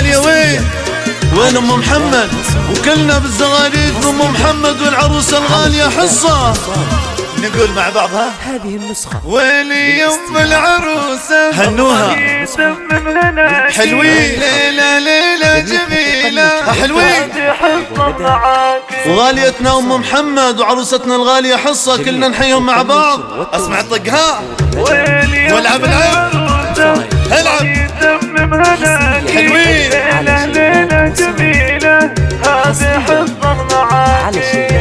الغالية وين ام محمد؟ وكلنا بالزغاريد ام محمد والعروسة الغالية حصة. نقول مع بعضها هذه النسخة. ويلي يوم العروسة هنوها حلوين، ليلة ليلة جميلة حلوين. وغاليتنا ام محمد وعروستنا الغالية حصة كلنا نحيهم مع بعض. اسمع الطقها والعب العب العب حلوين. ليلة جميلة هذه حصة معاك.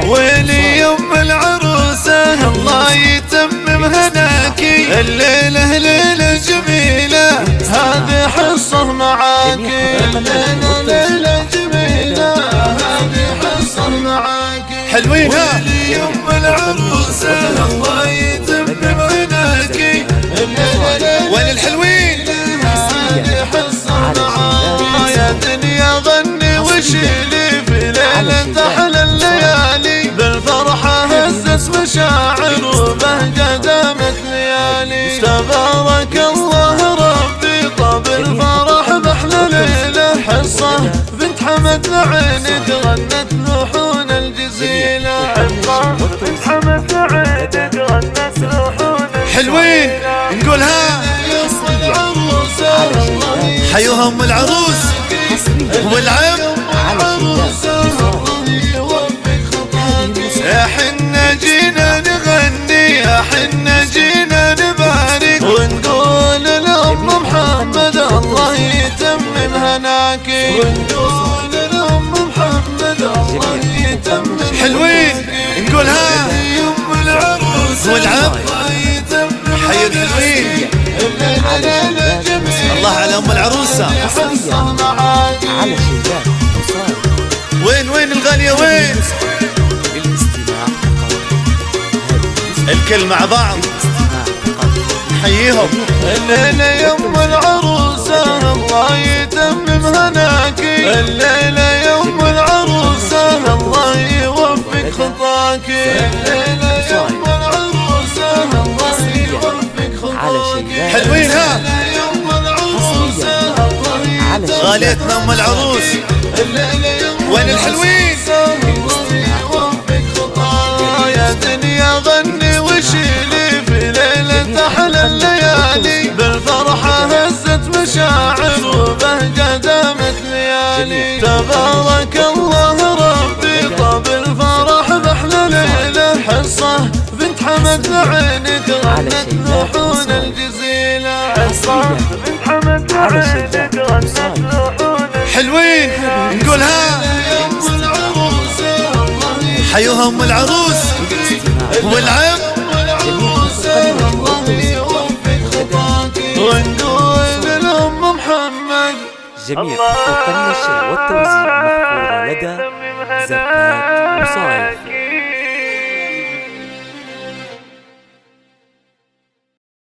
ويلي يوم العروسة الله يتمم هناكي. الليلة ليلة جميلة هذه حصة معاكي. الليلة ليلة جميلة هذه حصة معاكي. حلوين ها. ويلي يوم العروسة الله يتمم هناكي. وين الحلوين هذه حصة معاكي. يا دنيا غني وشيلي في ليلة أحلى الليالي. بالفرحة هزت مشاعر وبهجة دامت ليالي. تبارك الله ربي طاب الفرح بأحلى ليلة. حصة بنت حمد لعينك غنت لحون الجزيلة. حصة بنت حمد لعينك غنت لحون حلوين نقولها حيوها ام العروس والعم. يا حنا جينا نغني يا حنا جينا نبارك ونقول لأم محمد الله يتمم هناكي. ونقول لأم محمد الله يتمم. حلوين نقولها يوم العروس والعم حي الحلوين. الله على ام العروسة. على شيبات وين الغالية وين؟ الكل مع بعض نحييهم. الليلة يوم العروسة الله يتمم هناكي. الليلة يوم العروسة الله يوفق خطاكي. الليلة يوم العروسة الله يوفق خطاكي. حلوين ها. غاليتنا ام العروس وين الحلوين. يا دنيا غني وشيلي في ليلة أحلى الليالي. بالفرحة هزت مشاعر وبهجة دامت ليالي. تبارك الله ربي طاب الفرح بأحلى ليلة. حصة بنت حمد لعينك غنت لحون الجزيلة. حصة بنت حمد لعينك غنت لحون. حلوين نقولها حيوها ام العروس والعم. ونقول لأم محمد. جميع خطوط النشر والتوزيع محفورة لدى زفات وصايف.